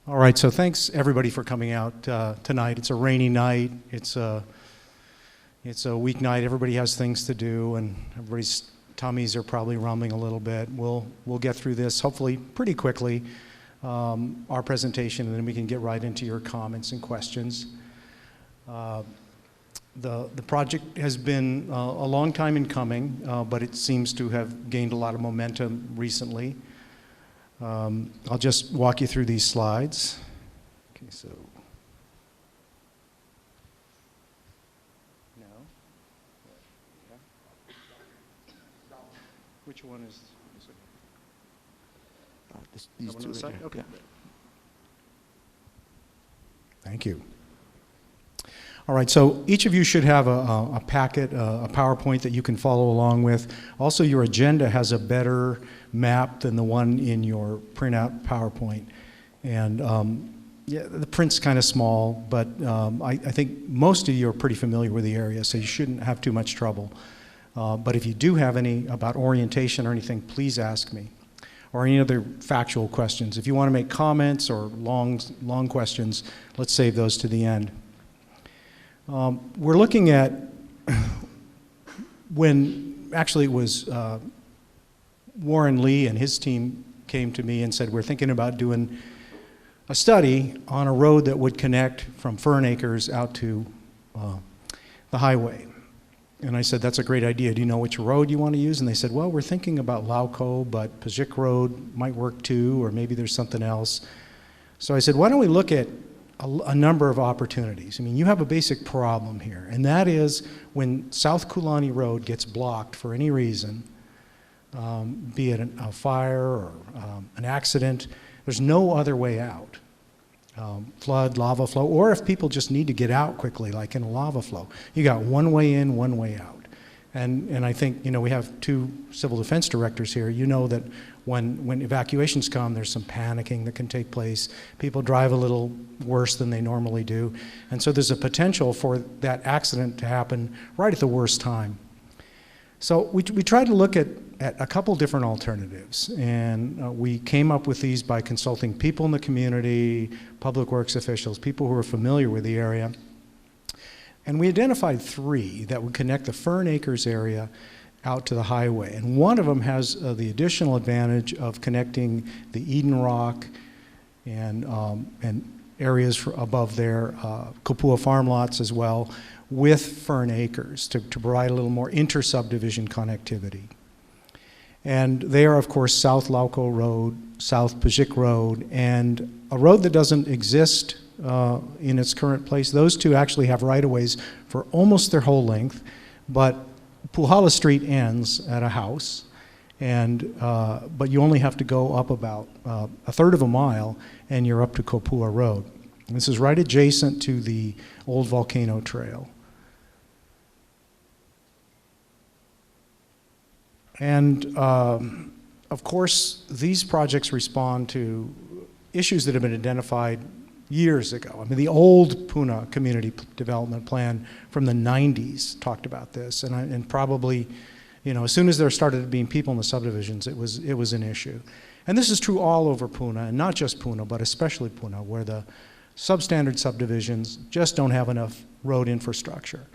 All right, so thanks everybody for coming out tonight. It's a rainy night. It's a weeknight. Everybody has things to do, and everybody's tummies are probably rumbling a little bit. We'll get through this hopefully pretty quickly, our presentation, and then we can get right into your comments and questions. The project has been a long time in coming, but it seems to have gained a lot of momentum recently. I'll just walk you through these slides. Okay, so no. Yeah. Which one is it? These two. Side? Okay. Yeah. Thank you. All right, so each of you should have a packet, a PowerPoint that you can follow along with. Also, your agenda has a better map than the one in your printout PowerPoint. And yeah, the print's kind of small, but I think most of you are pretty familiar with the area, so you shouldn't have too much trouble. But if you do have any about orientation or anything, please ask me. Or any other factual questions. If you want to make comments or long questions, let's save those to the end. We're looking at when actually it was Warren Lee and his team came to me and said, we're thinking about doing a study on a road that would connect from Fern Acres out to the highway. And I said, that's a great idea. Do you know which road you want to use? And they said, well, we're thinking about Lauco, but Pajik Road might work too, or maybe there's something else. So I said, why don't we look at a number of opportunities. I mean, you have a basic problem here, and that is when South Kulani Road gets blocked for any reason, be it a fire or an accident, there's no other way out. Flood, lava flow, or if people just need to get out quickly, like in a lava flow, you got one way in, one way out. And I think, you know, we have two civil defense directors here. You know that when evacuations come, there's some panicking that can take place. People drive a little worse than they normally do. And so there's a potential for that accident to happen right at the worst time. So we tried to look at a couple different alternatives. And we came up with these by consulting people in the community, public works officials, people who are familiar with the area. And we identified three that would connect the Fern Acres area out to the highway. And one of them has the additional advantage of connecting the Eden Rock and areas above there, Kopua farm lots as well, with Fern Acres to provide a little more inter-subdivision connectivity. And they are, of course, South Lauco Road, South Pajik Road, and a road that doesn't exist in its current place. Those two actually have right-of-ways for almost their whole length, but Puhala Street ends at a house, and but you only have to go up about a third of a mile, and you're up to Kopua Road. And this is right adjacent to the old Volcano Trail. And of course, these projects respond to issues that have been identified years ago. I mean, the old Puna Community Development Plan from the 90s talked about this, and probably, you know, as soon as there started being people in the subdivisions, it was an issue. And this is true all over Puna, and not just Puna, but especially Puna, where the substandard subdivisions just don't have enough road infrastructure.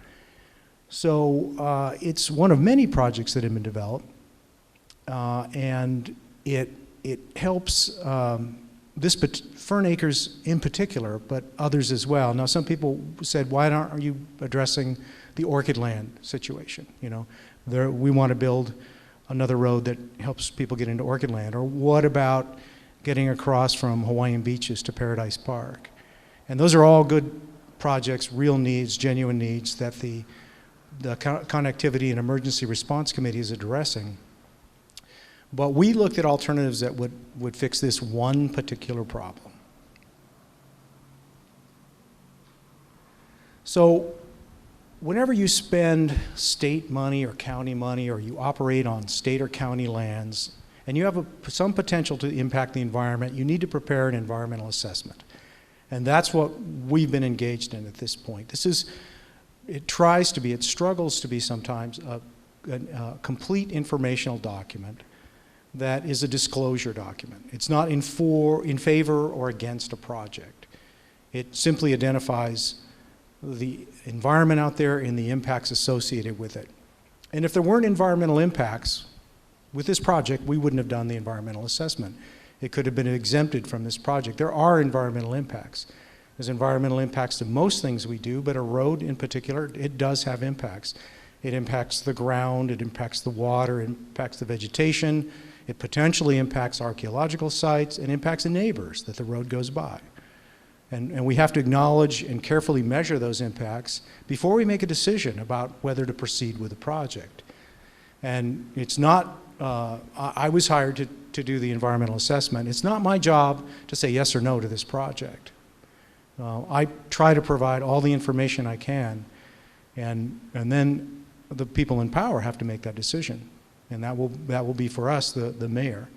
So it's one of many projects that have been developed, and it helps this Fern Acres in particular, but others as well. Now, some people said, why aren't you addressing the orchid land situation? You know, we want to build another road that helps people get into orchid land. Or what about getting across from Hawaiian Beaches to Paradise Park? And those are all good projects, real needs, genuine needs that the Connectivity and Emergency Response Committee is addressing. But we looked at alternatives that would fix this one particular problem. So whenever you spend state money or county money, or you operate on state or county lands, and you have some potential to impact the environment, you need to prepare an environmental assessment. And that's what we've been engaged in at this point. It struggles to be sometimes a complete informational document, that is a disclosure document. It's not in favor or against a project. It simply identifies the environment out there and the impacts associated with it. And if there weren't environmental impacts with this project, we wouldn't have done the environmental assessment. It could have been exempted from this project. There are environmental impacts. There's environmental impacts to most things we do, but a road in particular, it does have impacts. It impacts the ground, it impacts the water, it impacts the vegetation, it potentially impacts archaeological sites, and impacts the neighbors that the road goes by. And we have to acknowledge and carefully measure those impacts before we make a decision about whether to proceed with the project. And it's not, I was hired to do the environmental assessment. It's not my job to say yes or no to this project. I try to provide all the information I can, and then the people in power have to make that decision. And that will be for us, the mayor,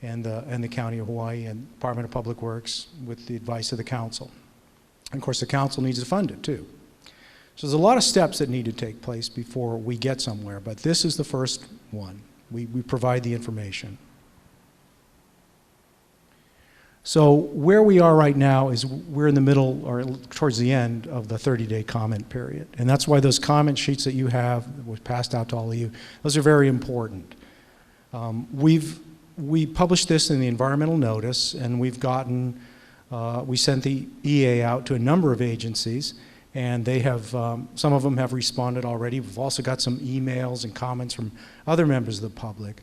and the County of Hawaii and Department of Public Works with the advice of the council. And of course, the council needs to fund it too. So there's a lot of steps that need to take place before we get somewhere, but this is the first one. We provide the information. So where we are right now is we're in the middle or towards the end of the 30-day comment period. And that's why those comment sheets that you have, that was passed out to all of you, those are very important. We published this in the environmental notice, and we've gotten, we sent the EA out to a number of agencies, and they have, some of them have responded already. We've also got some emails and comments from other members of the public.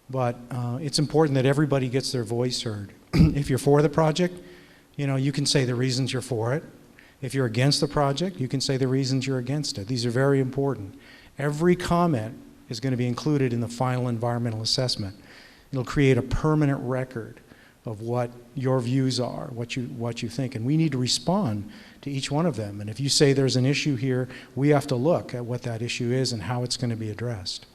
But it's important that everybody gets their voice heard. If you're for the project, you can say the reasons you're for it. If you're against the project, you can say the reasons you're against it. These are very important. Every comment is going to be included in the final environmental assessment. It'll create a permanent record of what your views are, what you think, and we need to respond to each one of them. And if you say there's an issue here, we have to look at what that issue is and how it's going to be addressed.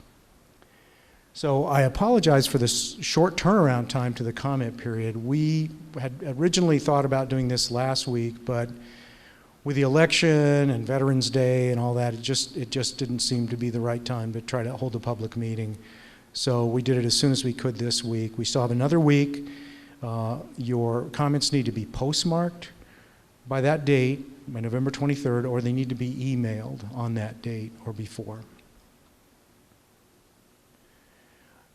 So I apologize for this short turnaround time to the comment period. We had originally thought about doing this last week, but with the election and Veterans Day and all that, it just didn't seem to be the right time to try to hold a public meeting. So we did it as soon as we could this week. We still have another week. Your comments need to be postmarked by that date, by November 23rd, or they need to be emailed on that date or before.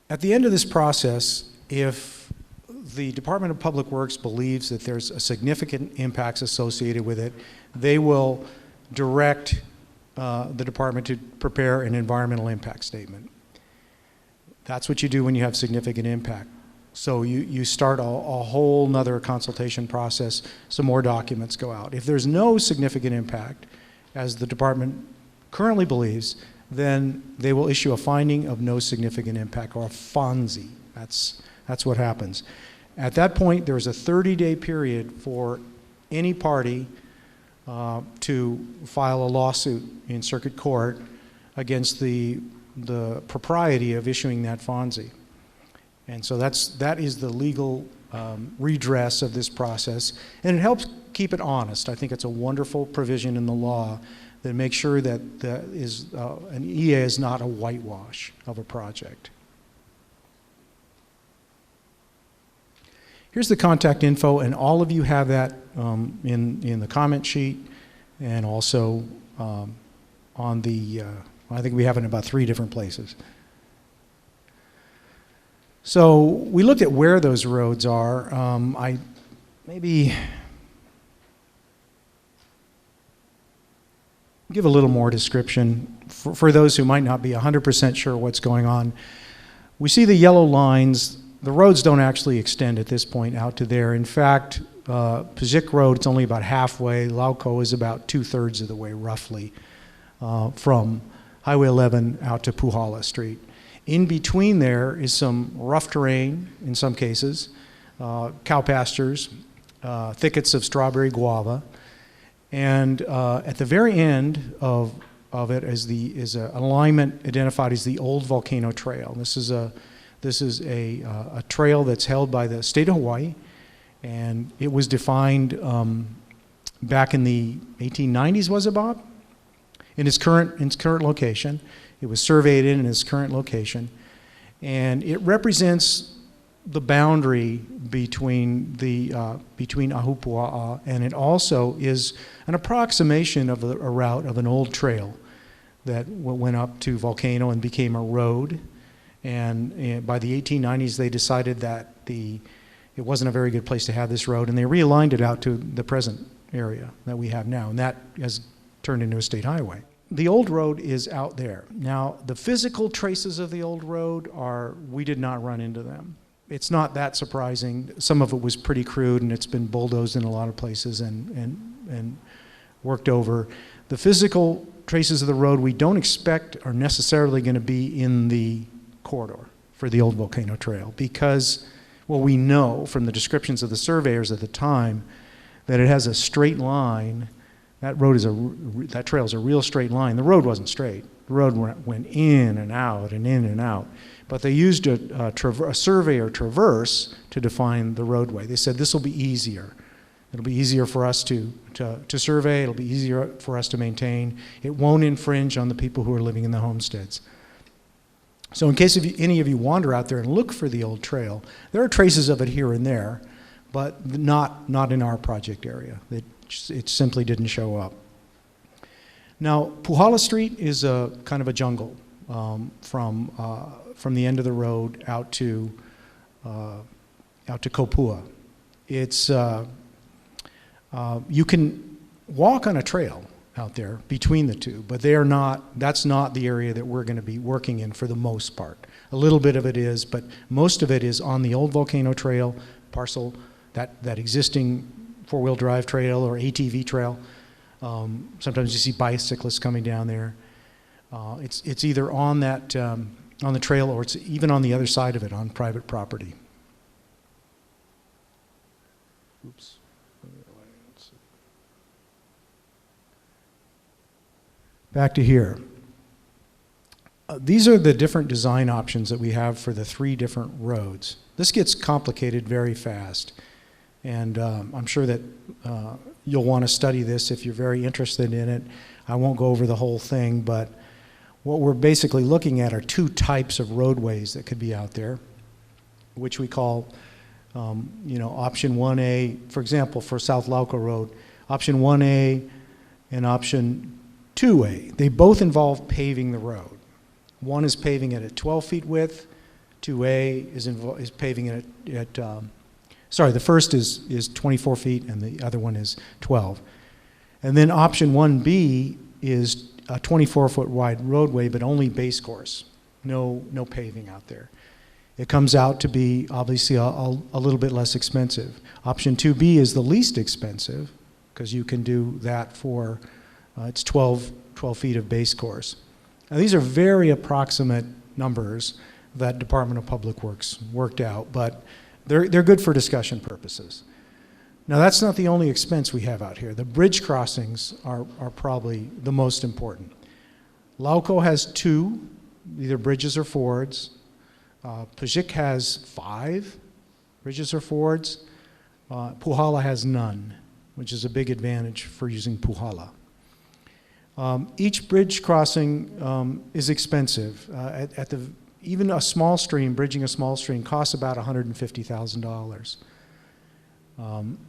At the end of this process, if the Department of Public Works believes that there's a significant impacts associated with it, they will direct the department to prepare an environmental impact statement. That's what you do when you have significant impact. So you start a whole nother consultation process, some more documents go out. If there's no significant impact, as the department currently believes, then they will issue a finding of no significant impact, or a FONSI. That's what happens. At that point, there's a 30-day period for any party to file a lawsuit in circuit court against the propriety of issuing that FONSI. And so that is the legal redress of this process, and it helps keep it honest. I think it's a wonderful provision in the law that makes sure that an EA is not a whitewash of a project. Here's the contact info, and all of you have that in the comment sheet, and also on the, I think we have it in about 3 different places. So we looked at where those roads are. I maybe give a little more description for those who might not be 100% sure what's going on. We see the yellow lines. The roads don't actually extend at this point out to there. In fact, Pazik Road, it's only about halfway. Lauko is about 2/3 of the way, roughly, from Highway 11 out to Puhala Street. In between there is some rough terrain in some cases, cow pastures, thickets of strawberry guava. And at the very end of it is an alignment identified as the Old Volcano Trail. This is a trail that's held by the state of Hawaii, and it was defined back in the 1890s, was it, Bob? In its current location. It was surveyed in its current location. And it represents the boundary between between Ahupua'a, and it also is an approximation of a route of an old trail that went up to Volcano and became a road. And by the 1890s, they decided that it wasn't a very good place to have this road, and they realigned it out to the present area that we have now, and that has turned into a state highway. The old road is out there. Now, the physical traces of the old road we did not run into them. It's not that surprising. Some of it was pretty crude, and it's been bulldozed in a lot of places and worked over. The physical traces of the road we don't expect are necessarily going to be in the corridor for the old Volcano Trail because, well, we know from the descriptions of the surveyors at the time that it has a straight line. That trail is a real straight line. The road wasn't straight. The road went in and out and in and out. But they used a surveyor traverse to define the roadway. They said this will be easier. It'll be easier for us to survey. It'll be easier for us to maintain. It won't infringe on the people who are living in the homesteads. So in case any of you wander out there and look for the old trail, there are traces of it here and there, but not in our project area. It simply didn't show up. Now, Puhala Street is a kind of a jungle from the end of the road out to Kopua. It's you can walk on a trail out there between the two, but that's not the area that we're going to be working in for the most part. A little bit of it is, but most of it is on the old Volcano Trail parcel, that existing four-wheel drive trail or ATV trail. Sometimes you see bicyclists coming down there. It's either on that on the trail or it's even on the other side of it on private property. Oops. Back to here. These are the different design options that we have for the 3 different roads. This gets complicated very fast, and I'm sure that you'll want to study this if you're very interested in it. I won't go over the whole thing, but what we're basically looking at are 2 types of roadways that could be out there, which we call, option 1A, for example, for South Lauco Road, option 1A and option 2A. They both involve paving the road. One is paving it at 12 feet width. 2A is paving it at the first is 24 feet and the other one is 12. And then option 1B is a 24-foot wide roadway, but only base course. No paving out there. It comes out to be obviously a little bit less expensive. Option 2B is the least expensive because you can do that for it's 12 feet of base course. Now, these are very approximate numbers that Department of Public Works worked out, but they're good for discussion purposes. Now, that's not the only expense we have out here. The bridge crossings are probably the most important. Lauco has 2, either bridges or fords. Pajik has 5 bridges or fords. Puhala has none, which is a big advantage for using Puhala. Each bridge crossing is expensive. Even a small stream, bridging a small stream, costs about $150,000.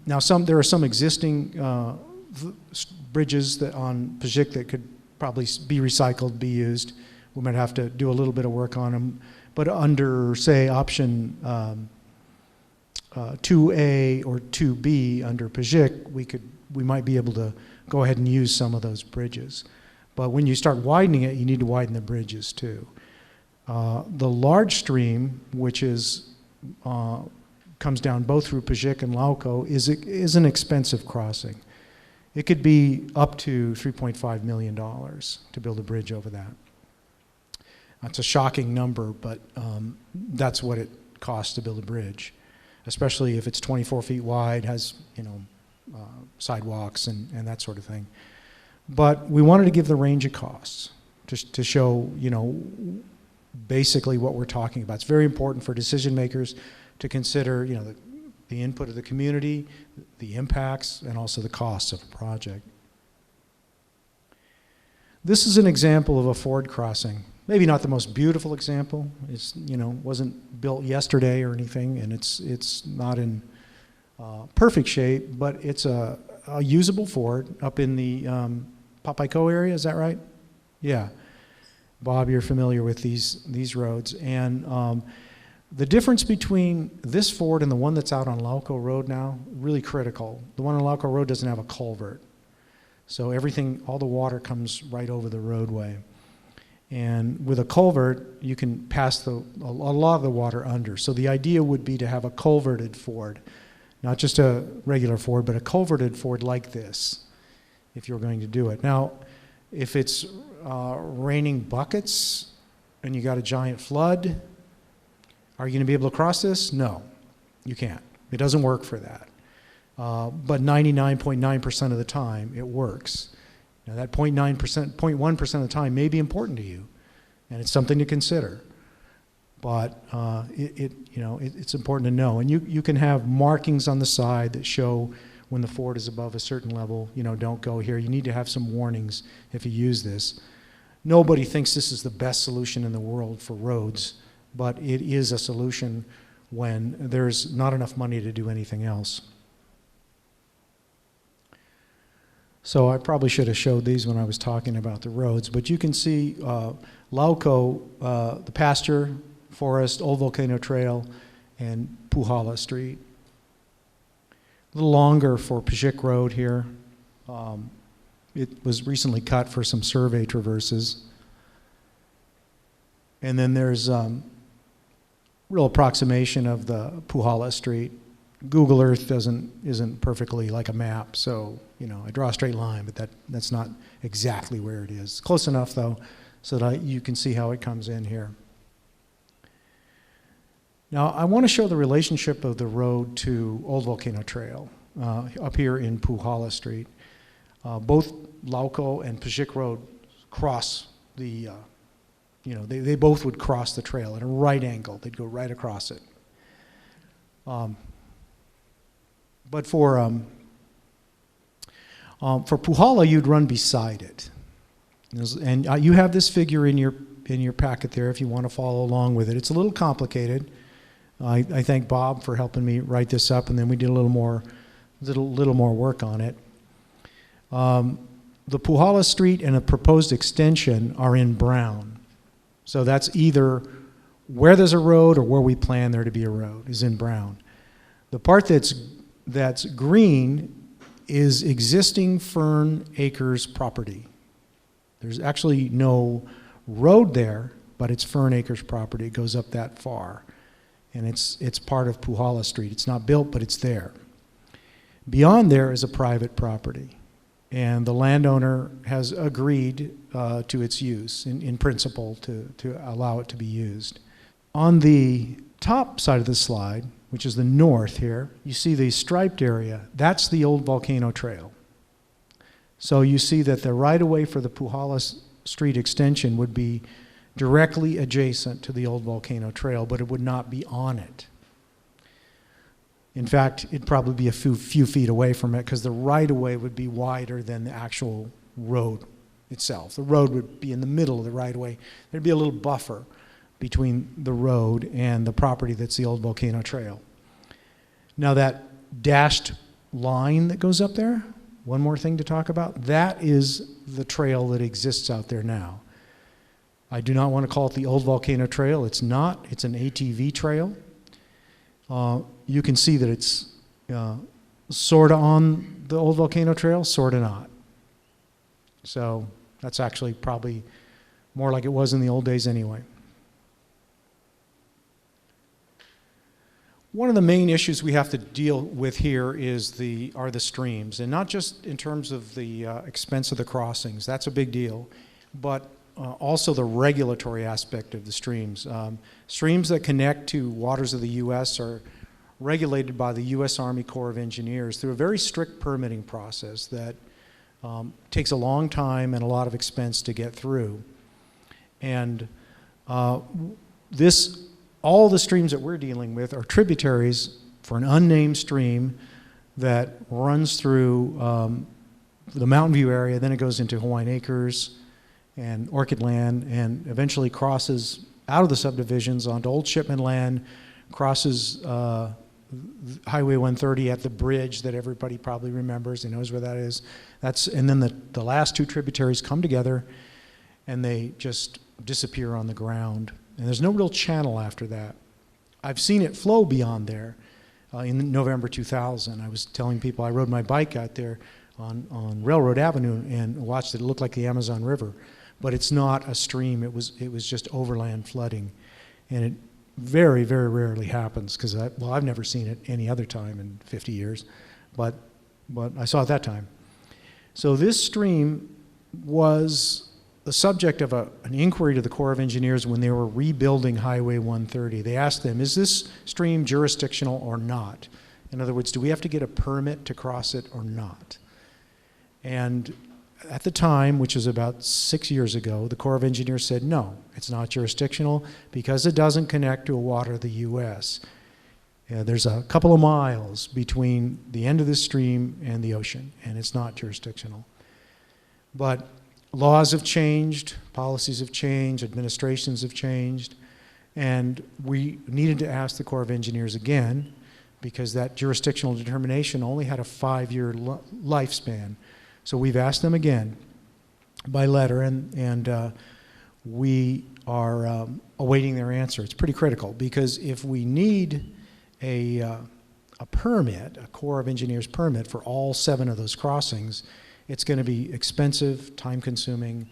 Now, there are some existing bridges on Pajik that could probably be recycled, be used. We might have to do a little bit of work on them. But under, say, option 2A or 2B under Pajik, we might be able to go ahead and use some of those bridges. But when you start widening it, you need to widen the bridges too. The large stream, which comes down both through Pajik and Lauco, is an expensive crossing. It could be up to $3.5 million to build a bridge over that. That's a shocking number, but that's what it costs to build a bridge, especially if it's 24 feet wide, has sidewalks and that sort of thing. But we wanted to give the range of costs to show basically what we're talking about. It's very important for decision makers to consider the input of the community, the impacts, and also the costs of a project. This is an example of a ford crossing maybe not the most beautiful example. It's, wasn't built yesterday or anything, and it's not in perfect shape, but it's a usable ford up in the Papaico area. Is that right? Yeah. Bob, you're familiar with these roads, and the difference between this ford and the one that's out on Lauco Road now, really critical. The one on Lauco Road doesn't have a culvert. So all the water comes right over the roadway. And with a culvert, you can pass a lot of the water under. So the idea would be to have a culverted ford, not just a regular ford, but a culverted ford like this, if you're going to do it. Now, if it's raining buckets and you got a giant flood, are you going to be able to cross this? No, you can't. It doesn't work for that. But 99.9% of the time, it works. Now, that 0.1% of the time may be important to you, and it's something to consider. But it's important to know. And you can have markings on the side that show when the ford is above a certain level, don't go here. You need to have some warnings if you use this. Nobody thinks this is the best solution in the world for roads, but it is a solution when there's not enough money to do anything else. So I probably should have showed these when I was talking about the roads, but you can see Lauco, the pasture, forest, Old Volcano Trail, and Puhala Street. A little longer for Pajik Road here. It was recently cut for some survey traverses. And then there's real approximation of the Puhala Street. Google Earth isn't perfectly like a map, so I draw a straight line, but that's not exactly where it is. Close enough though, so that you can see how it comes in here. Now I want to show the relationship of the road to Old Volcano Trail up here in Puhala Street. Both Lauco and Pajik Road cross the they both would cross the trail at a right angle. They'd go right across it. But for Puhala, you'd run beside it. And you have this figure in your packet there if you want to follow along with it. It's a little complicated. I thank Bob for helping me write this up, and then we did a little more work on it. The Puhala Street and a proposed extension are in brown. So that's either where there's a road or where we plan there to be a road is in brown. The part that's green is existing Fern Acres property. There's actually no road there, but it's Fern Acres property. It goes up that far. And it's part of Puhala Street. It's not built, but it's there. Beyond there is a private property. And the landowner has agreed to its use in principle to allow it to be used. On the top side of the slide, which is the north here, you see the striped area. That's the Old Volcano Trail. So you see that the right-of-way for the Puhala Street extension would be directly adjacent to the Old Volcano Trail, but it would not be on it. In fact, it'd probably be a few feet away from it because the right-of-way would be wider than the actual road itself. The road would be in the middle of the right-of-way. There'd be a little buffer between the road and the property that's the Old Volcano Trail. Now that dashed line that goes up there, one more thing to talk about, that is the trail that exists out there now. I do not want to call it the Old Volcano Trail. It's not. It's an ATV trail. You can see that it's sort of on the Old Volcano Trail, sort of not. So that's actually probably more like it was in the old days anyway. One of the main issues we have to deal with here are the streams, and not just in terms of the expense of the crossings. That's a big deal, but also the regulatory aspect of the streams. Streams that connect to waters of the U.S. are regulated by the U.S. Army Corps of Engineers through a very strict permitting process that takes a long time and a lot of expense to get through. And all the streams that we're dealing with are tributaries for an unnamed stream that runs through the Mountain View area, then it goes into Hawaiian Acres, and orchid land, and eventually crosses out of the subdivisions onto old shipment land, crosses Highway 130 at the bridge that everybody probably remembers and knows where that is. And then the last two tributaries come together and they just disappear on the ground. And there's no real channel after that. I've seen it flow beyond there in November 2000. I was telling people I rode my bike out there on Railroad Avenue and watched it. It looked like the Amazon River, but it's not a stream. It was just overland flooding, and it very, very rarely happens because I've never seen it any other time in 50 years, but I saw it that time. So this stream was the subject of an inquiry to the Corps of Engineers when they were rebuilding Highway 130. They asked them, is this stream jurisdictional or not? In other words, do we have to get a permit to cross it or not? And at the time, which was about 6 years ago, the Corps of Engineers said, no, it's not jurisdictional because it doesn't connect to a water of the U.S. There's a couple of miles between the end of the stream and the ocean, and it's not jurisdictional. But laws have changed, policies have changed, administrations have changed, and we needed to ask the Corps of Engineers again because that jurisdictional determination only had a 5-year lifespan. So we've asked them again by letter, and we are awaiting their answer. It's pretty critical because if we need a permit, a Corps of Engineers permit for all 7 of those crossings, it's going to be expensive, time-consuming,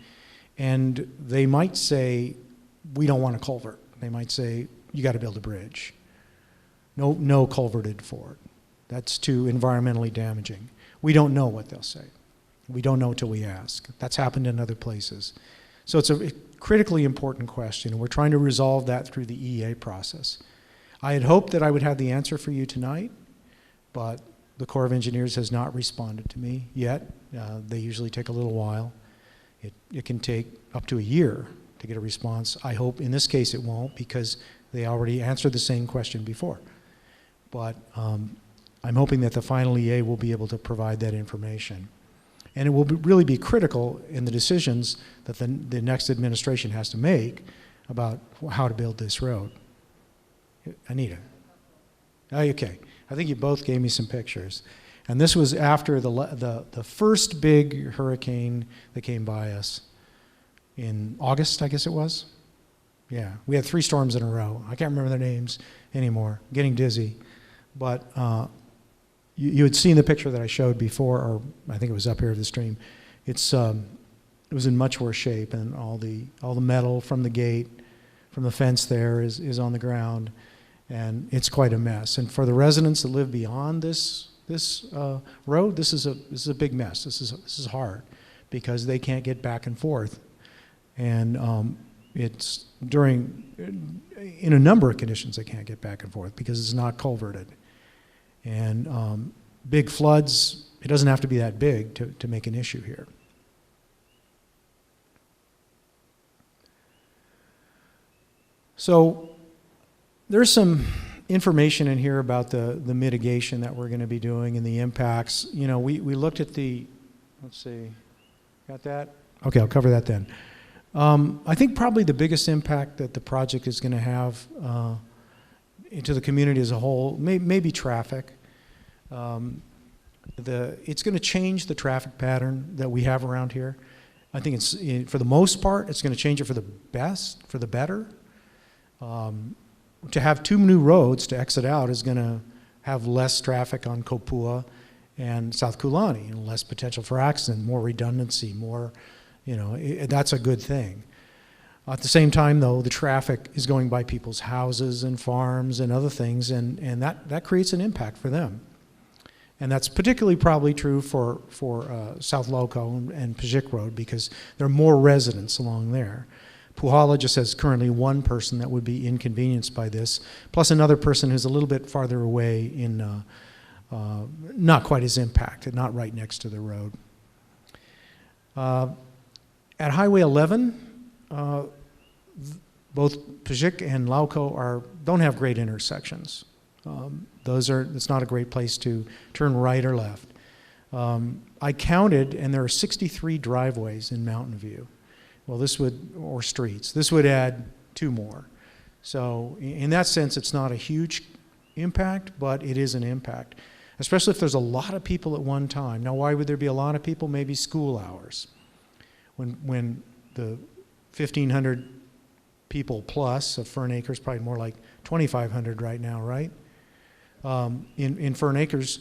and they might say, we don't want a culvert. They might say, you got to build a bridge. No culverted for it. That's too environmentally damaging. We don't know what they'll say. We don't know until we ask. That's happened in other places. So it's a critically important question, and we're trying to resolve that through the EA process. I had hoped that I would have the answer for you tonight, but the Corps of Engineers has not responded to me yet. They usually take a little while. It can take up to a year to get a response. I hope in this case it won't because they already answered the same question before. But I'm hoping that the final EA will be able to provide that information. And it will really be critical in the decisions that the next administration has to make about how to build this road. Anita. Oh, okay. I think you both gave me some pictures. And this was after the first big hurricane that came by us in August, I guess it was. Yeah, we had 3 storms in a row. I can't remember their names anymore. I'm getting dizzy. But you had seen the picture that I showed before, or I think it was up here of the stream. It was in much worse shape, and all the metal from the gate, from the fence there is on the ground, and it's quite a mess. And for the residents that live beyond this road, this is a big mess. This is hard because they can't get back and forth, and it's in a number of conditions they can't get back and forth because it's not culverted. And big floods, it doesn't have to be that big to make an issue here. So there's some information in here about the mitigation that we're going to be doing and the impacts. You know, we looked at let's see, got that? Okay, I'll cover that then. I think probably the biggest impact that the project is going to have into the community as a whole, maybe traffic. It's going to change the traffic pattern that we have around here. I think for the most part, it's going to change it for the better. To have 2 new roads to exit out is going to have less traffic on Kopua and South Kulani, and less potential for accident, more redundancy, more, that's a good thing. At the same time, though, the traffic is going by people's houses and farms and other things, and that creates an impact for them. And that's particularly probably true for South Loco and Pajik Road because there are more residents along there. Puhala just has currently 1 person that would be inconvenienced by this, plus another person who's a little bit farther away in not quite as impacted, not right next to the road. At Highway 11, both Pajik and Lauco don't have great intersections. It's not a great place to turn right or left. I counted, and there are 63 driveways in Mountain View. Well, this would, or streets, this would add 2 more. So in that sense, it's not a huge impact, but it is an impact, especially if there's a lot of people at one time. Now, why would there be a lot of people? Maybe school hours. When the 1,500 people plus of Fern Acres, probably more like 2,500 right now, right? In Fern Acres,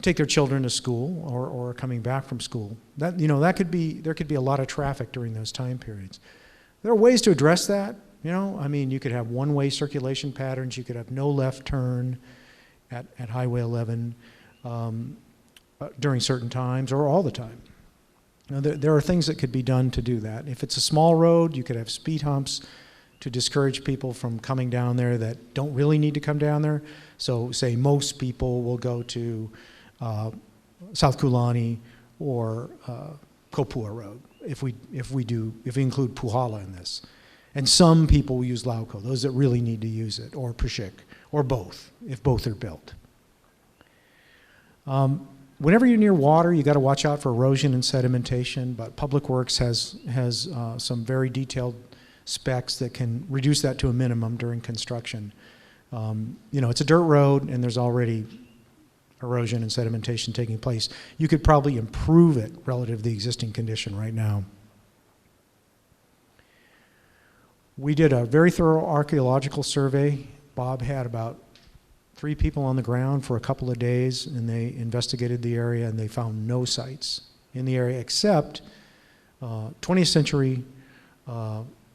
take their children to school or coming back from school. That, there could be a lot of traffic during those time periods. There are ways to address that. You could have one-way circulation patterns. You could have no left turn at Highway 11 during certain times or all the time. There are things that could be done to do that. If it's a small road, you could have speed humps to discourage people from coming down there that don't really need to come down there. So say most people will go to South Kulani or Kopua Road if we include Puhala in this. And some people will use Lauko, those that really need to use it, or Pashik, or both, if both are built. Whenever you're near water, you got to watch out for erosion and sedimentation, but Public Works has some very detailed specs that can reduce that to a minimum during construction. It's a dirt road and there's already erosion and sedimentation taking place. You could probably improve it relative to the existing condition right now. We did a very thorough archaeological survey. Bob had about 3 people on the ground for a couple of days, and they investigated the area, and they found no sites in the area except 20th century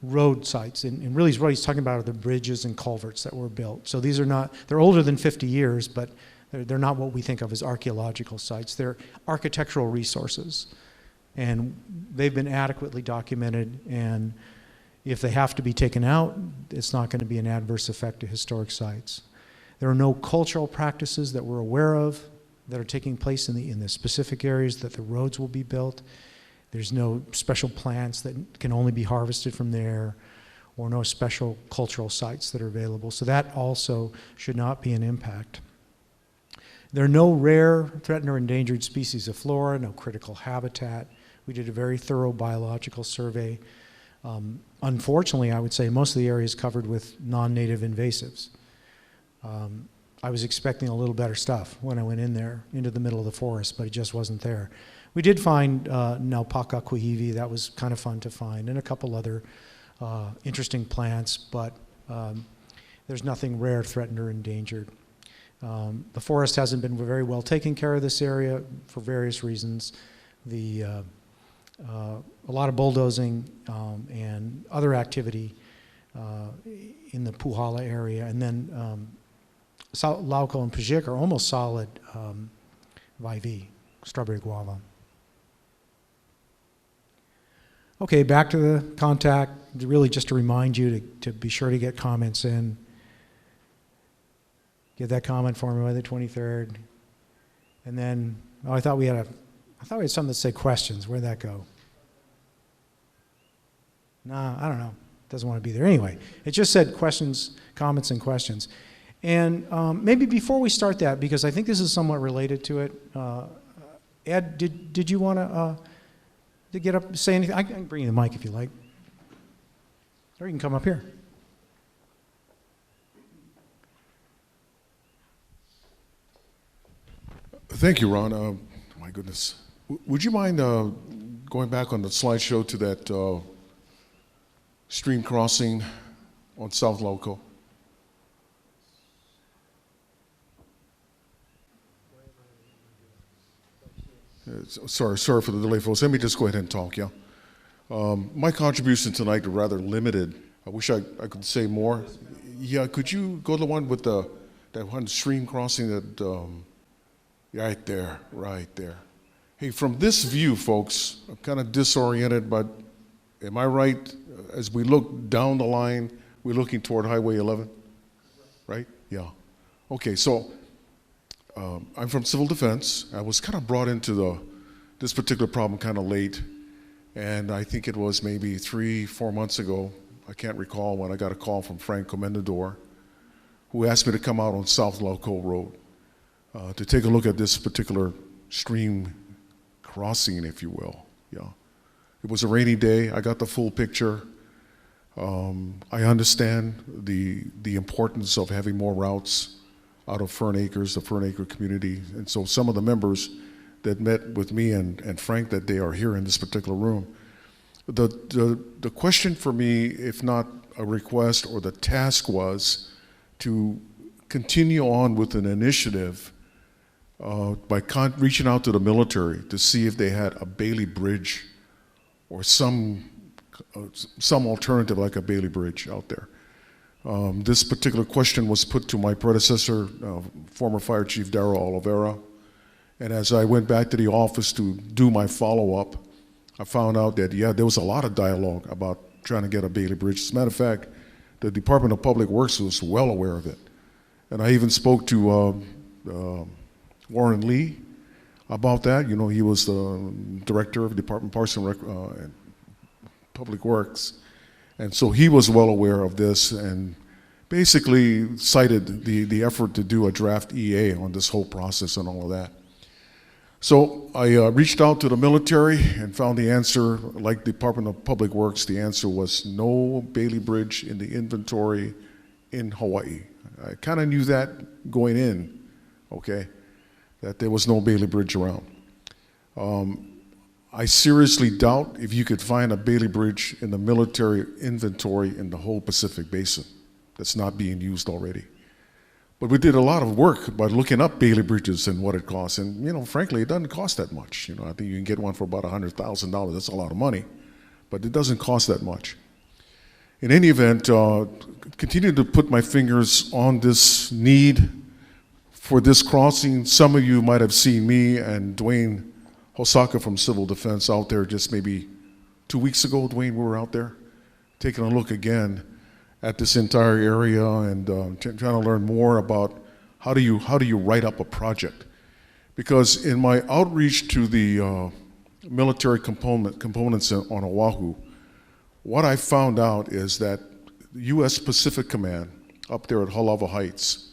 road sites. And really what he's talking about are the bridges and culverts that were built. So these are not, they're older than 50 years, but they're not what we think of as archaeological sites. They're architectural resources, and they've been adequately documented, and if they have to be taken out, it's not going to be an adverse effect to historic sites. There are no cultural practices that we're aware of that are taking place in the specific areas that the roads will be built. There's no special plants that can only be harvested from there, or no special cultural sites that are available. So that also should not be an impact. There are no rare, threatened, or endangered species of flora, no critical habitat. We did a very thorough biological survey. Unfortunately, I would say most of the area is covered with non-native invasives. I was expecting a little better stuff when I went in there into the middle of the forest, but it just wasn't there. We did find Naupaka kuhivi. That was kind of fun to find, and a couple other interesting plants, but there's nothing rare, threatened, or endangered. The forest hasn't been very well taken care of this area for various reasons. A lot of bulldozing and other activity in the Puhala area, and then Lauko and Pajik are almost solid Vaivi, strawberry guava. Okay, back to the contact, really just to remind you to be sure to get comments in. Get that comment for me by the 23rd. And then, I thought we had something that said questions. Where'd that go? Nah, I don't know. Doesn't want to be there. Anyway, it just said questions, comments, and questions. And maybe before we start that, because I think this is somewhat related to it, Ed, did you want to get up and say anything? I can bring you the mic if you like. Or you can come up here. Thank you, Ron. My goodness. Would you mind going back on the slideshow to that stream crossing on South Lauko? Sorry for the delay, folks. Let me just go ahead and talk, yeah? My contribution tonight are rather limited. I wish I could say more. Yeah, could you go to the one with that one stream crossing that, right there. Hey, from this view, folks, I'm kind of disoriented, but am I right? As we look down the line, we're looking toward Highway 11, right? Yeah. Okay, so I'm from Civil Defense. I was kind of brought into this particular problem kind of late, and I think it was maybe 3-4 months ago, I can't recall, when I got a call from Frank Comendador, who asked me to come out on South Lauko Road to take a look at this particular stream crossing, if you will. Yeah. It was a rainy day. I got the full picture. I understand the importance of having more routes out of Fern Acres, the Fern Acre community. And so some of the members that met with me and Frank that day are here in this particular room. The question for me, if not a request or the task, was to continue on with an initiative by reaching out to the military to see if they had a Bailey Bridge or some alternative like a Bailey Bridge out there. This particular question was put to my predecessor, former Fire Chief Darrell Oliveira, and as I went back to the office to do my follow-up, I found out that, yeah, there was a lot of dialogue about trying to get a Bailey Bridge. As a matter of fact, the Department of Public Works was well aware of it. And I even spoke to Warren Lee about that. You know, he was the director of Department of Parks and Public Works. And so he was well aware of this and basically cited the effort to do a draft EA on this whole process and all of that. So I reached out to the military and found the answer, like Department of Public Works, the answer was no Bailey Bridge in the inventory in Hawaii. I kind of knew that going in, okay, that there was no Bailey Bridge around. I seriously doubt if you could find a Bailey Bridge in the military inventory in the whole Pacific Basin that's not being used already. But we did a lot of work by looking up Bailey Bridges and what it costs. And, you know, frankly, it doesn't cost that much. You know, I think you can get one for about $100,000. That's a lot of money, but it doesn't cost that much. In any event, continue to put my fingers on this need for this crossing. Some of you might have seen me and Dwayne Hosaka from Civil Defense out there just maybe 2 weeks ago. Dwayne, we were out there taking a look again at this entire area and trying to learn more about how do you write up a project. Because in my outreach to the military components on Oahu, what I found out is that the U.S. Pacific Command up there at Halava Heights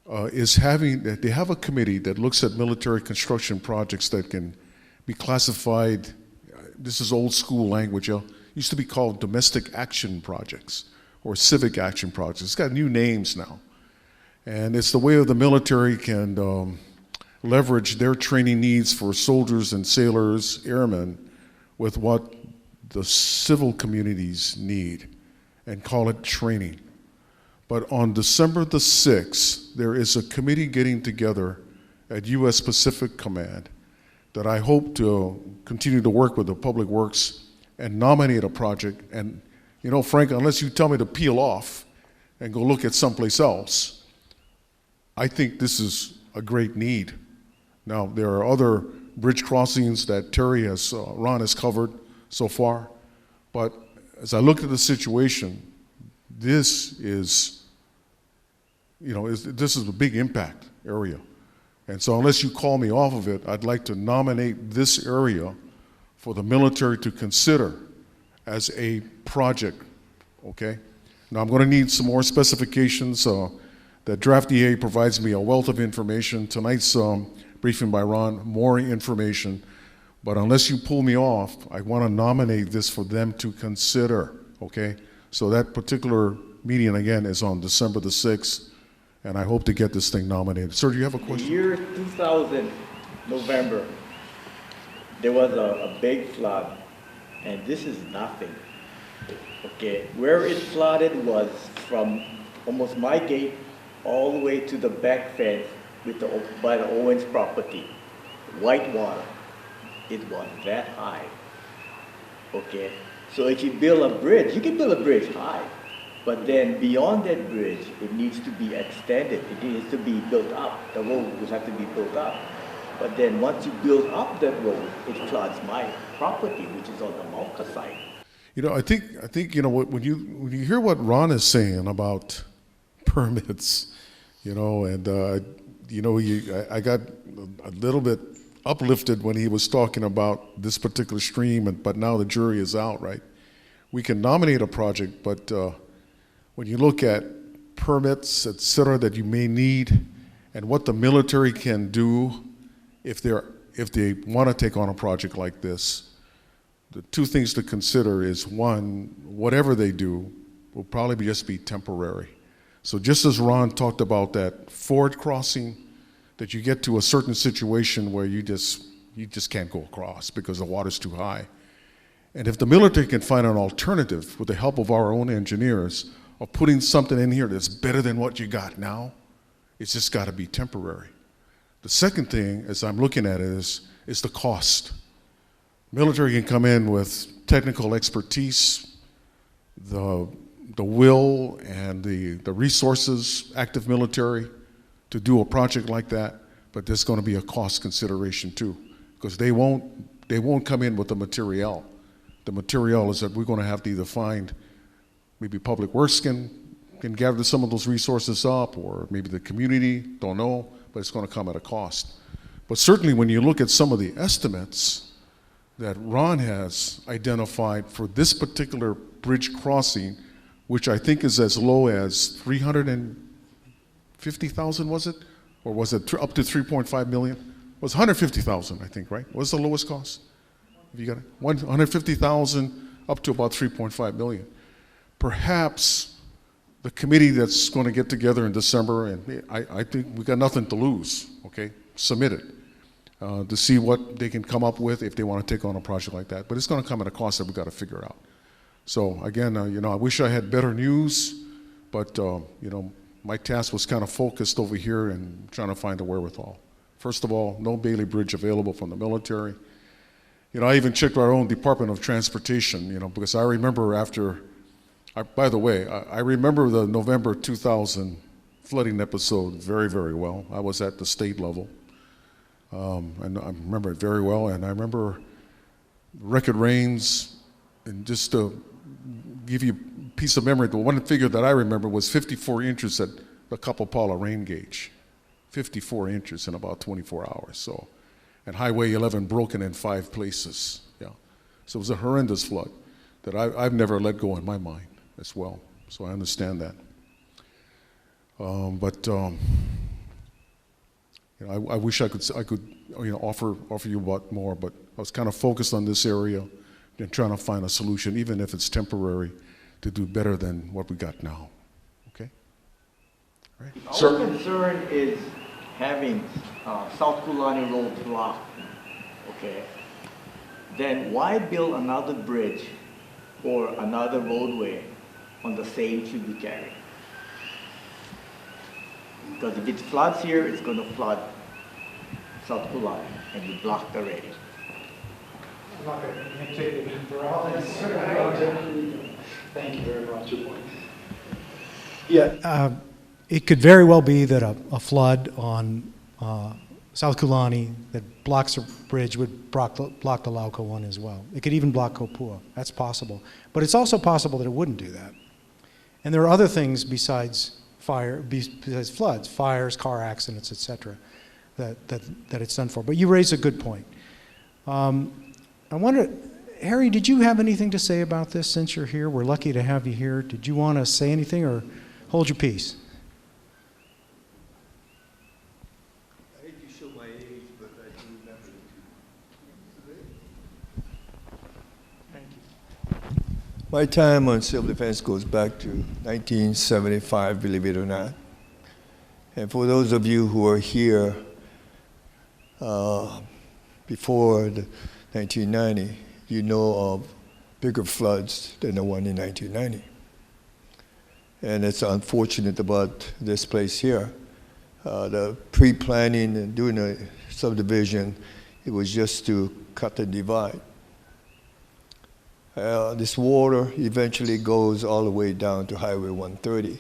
they have a committee that looks at military construction projects that can be classified, this is old school language, used to be called domestic action projects or civic action projects. It's got new names now. And it's the way the military can leverage their training needs for soldiers and sailors, airmen, with what the civil communities need and call it training. But on December the 6th, there is a committee getting together at U.S. Pacific Command that I hope to continue to work with the Public Works and nominate a project. And, you know, Frank, unless you tell me to peel off and go look at someplace else, I think this is a great need. Now, there are other bridge crossings that Ron has covered so far, but as I look at the situation, this is, you know, this is a big impact area. And so unless you call me off of it, I'd like to nominate this area for the military to consider as a project, okay? Now I'm gonna need some more specifications. That draft EA provides me a wealth of information. Tonight's briefing by Ron, more information. But unless you pull me off, I wanna nominate this for them to consider, okay? So that particular meeting, again, is on December the 6th, and I hope to get this thing nominated. Sir, do you have a question? The year 2000, November, there was a big flood, and this is nothing. Okay, where it flooded was from almost my gate all the way to the back fence by the Owens property. White water. It was that high. Okay, so if you build a bridge, you can build a bridge high, but then beyond that bridge, it needs to be extended. It needs to be built up. The road will have to be built up. But then once you build up that road, it floods my property, which is on the Mauka side. You know, I think you know when you hear what Ron is saying about permits, you know, and you know, I got a little bit uplifted when he was talking about this particular stream, but now the jury is out, right? We can nominate a project, but when you look at permits, et cetera, that you may need, and what the military can do if they want to take on a project like this, the two things to consider is, one, whatever they do will probably just be temporary. So just as Ron talked about that ford crossing, that you get to a certain situation where you just can't go across because the water's too high. And if the military can find an alternative with the help of our own engineers of putting something in here that's better than what you got now, it's just got to be temporary. The second thing, as I'm looking at it, is the cost. Military can come in with technical expertise, the will and the resources, active military, to do a project like that, but there's going to be a cost consideration too, because they won't come in with the material. The material is that we're going to have to either find, maybe Public Works can gather some of those resources up, or maybe the community, don't know, but it's going to come at a cost. But certainly when you look at some of the estimates that Ron has identified for this particular bridge crossing, which I think is as low as 350,000, was it? Or was it up to 3.5 million? It was 150,000, I think, right? What was the lowest cost? Have you got it? 150,000 up to about 3.5 million. Perhaps the committee that's going to get together in December, and I think we got nothing to lose, okay? Submit it to see what they can come up with if they want to take on a project like that. But it's going to come at a cost that we got to figure out. So again, I wish I had better news, but my task was kind of focused over here and trying to find a wherewithal. First of all, no Bailey Bridge available from the military. I even checked our own Department of Transportation, because I remember by the way, I remember the November 2000 flooding episode very, very well. I was at the state level, and I remember it very well, and I remember record rains, and just to give you a piece of memory, the one figure that I remember was 54 inches at the Kapapala rain gauge. 54 inches in about 24 hours. So, and Highway 11 broken in 5 places. Yeah, so it was a horrendous flood that I've never let go in my mind as well. So I understand that. I wish I could offer you about more, but I was kind of focused on this area and trying to find a solution, even if it's temporary, to do better than what we got now. Okay? All right. Our concern is having South Kulani Road blocked, okay? Then why build another bridge or another roadway on the same tributary? Because if it floods here, it's going to flood South Kulani, and you blocked already. I'm not going to take it for all this. Thank you very much. Yeah, it could very well be that a flood on South Kulani that blocks a bridge would block the Lauco one as well. It could even block Kopua. That's possible. But it's also possible that it wouldn't do that. And there are other things besides floods, fires, car accidents, etc., that it's done for. But you raise a good point. I wonder, Harry, did you have anything to say about this since you're here? We're lucky to have you here. Did you want to say anything or hold your peace? I hate to show my age, but I do remember it. Thank you. My time on civil defense goes back to 1975, believe it or not. And for those of you who are here before the 1990, you know of bigger floods than the one in 1990. And it's unfortunate about this place here. The pre-planning and doing a subdivision, it was just to cut and divide. This water eventually goes all the way down to Highway 130.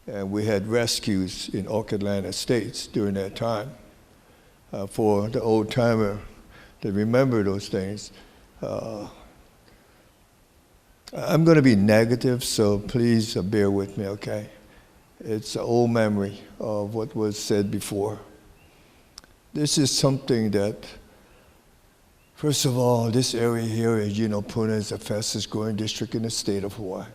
And we had rescues in Orchidland Estates during that time. For the old timer to remember those things, I'm going to be negative, so please bear with me, okay? It's an old memory of what was said before. This is something that, first of all, this area here, as you know, Puna is the fastest growing district in the state of Hawaii.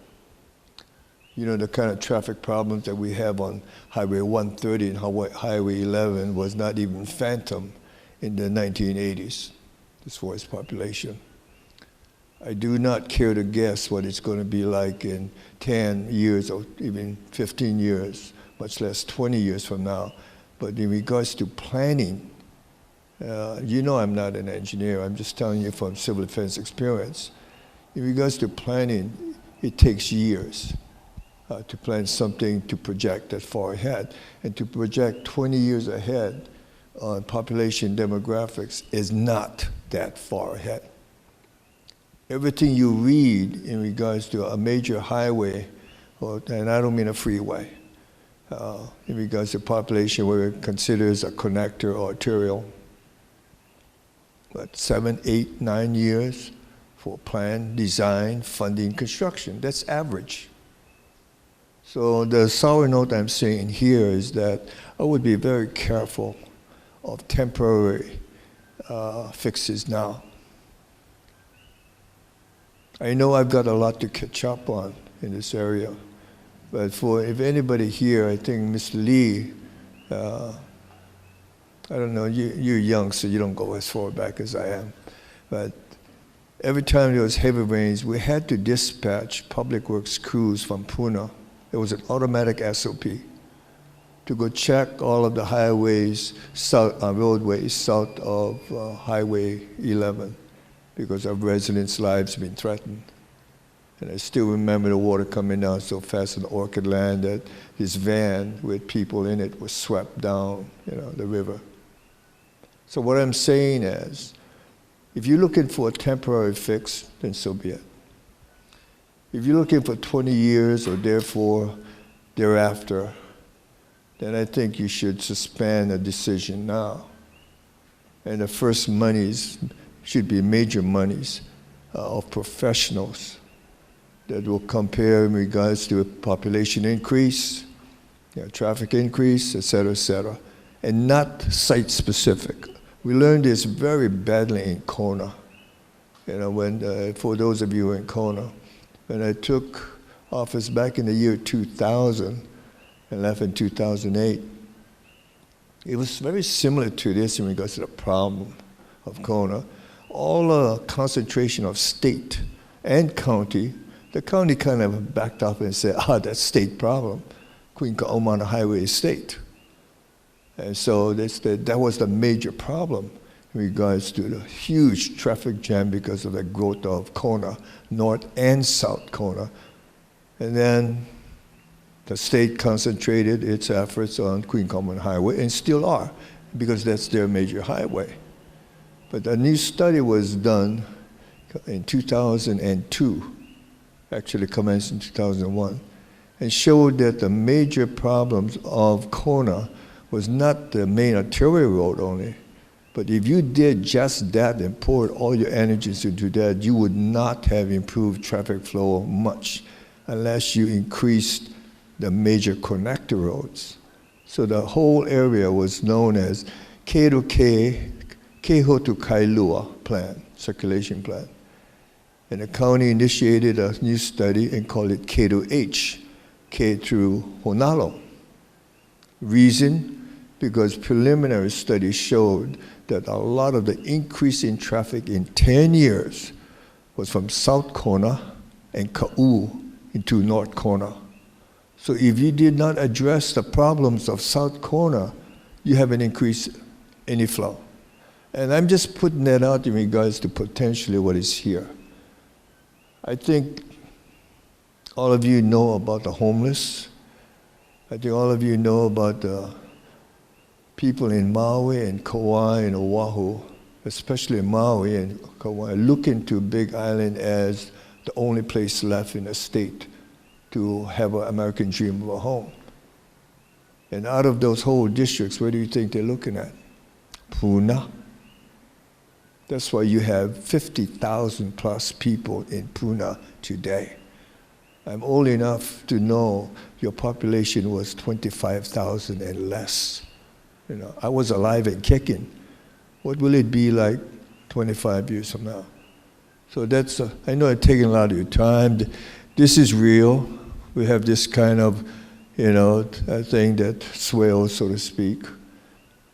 You know, the kind of traffic problems that we have on Highway 130 and Highway 11 was not even phantom in the 1980s as far as population. I do not care to guess what it's going to be like in 10 years or even 15 years, much less 20 years from now. But in regards to planning, you know I'm not an engineer, I'm just telling you from civil defense experience. In regards to planning, it takes years to plan something to project that far ahead. And to project 20 years ahead on population demographics is not that far ahead. Everything you read in regards to a major highway, and I don't mean a freeway, in regards to population where it considers a connector or arterial, but 7, 8, 9 years for plan, design, funding, construction. That's average. So the sour note I'm saying here is that I would be very careful of temporary fixes now. I know I've got a lot to catch up on in this area, but if anybody here, I think Mr. Lee, I don't know, you're young, so you don't go as far back as I am, but every time there was heavy rains, we had to dispatch public works crews from Puna. It was an automatic SOP to go check all of the highways, roadways south of Highway 11 because our residents' lives have been threatened. And I still remember the water coming down so fast in Orchid Land that this van with people in it was swept down, the river. So what I'm saying is, if you're looking for a temporary fix, then so be it. If you're looking for 20 years or therefore thereafter, then I think you should suspend a decision now. And the first monies should be major monies of professionals that will compare in regards to population increase, traffic increase, et cetera, and not site-specific. We learned this very badly in Kona. When for those of you in Kona, when I took office back in the year 2000 and left in 2008, it was very similar to this in regards to the problem of Kona. All a concentration of state and county. The county kind of backed up and said, that's state problem. Queen Ka'aumana Highway is state. And so that was the major problem in regards to the huge traffic jam because of the growth of Kona, North and South Kona. And then the state concentrated its efforts on Queen Ka'aumana Highway, and still are, because that's their major highway. But a new study was done in 2002, actually commenced in 2001, and showed that the major problems of Kona was not the main arterial road only, but if you did just that and poured all your energies into that, you would not have improved traffic flow much unless you increased the major connector roads. So the whole area was known as Keho to Kailua plan, circulation plan. And the county initiated a new study and called it K to H, K through Honalo. Reason? Because preliminary studies showed that a lot of the increase in traffic in 10 years was from South Kona and Ka'u into North Kona. So if you did not address the problems of South Kona, you haven't increased any flow. And I'm just putting that out in regards to potentially what is here. I think all of you know about the homeless. I think all of you know about the people in Maui and Kauai and Oahu, especially Maui and Kauai, look into Big Island as the only place left in the state to have an American dream of a home. And out of those whole districts, where do you think they're looking at? Puna. That's why you have 50,000 plus people in Puna today. I'm old enough to know your population was 25,000 and less. I was alive and kicking. What will it be like 25 years from now? So that's, I know it's taking a lot of your time. This is real. We have this kind of, thing that swells, so to speak,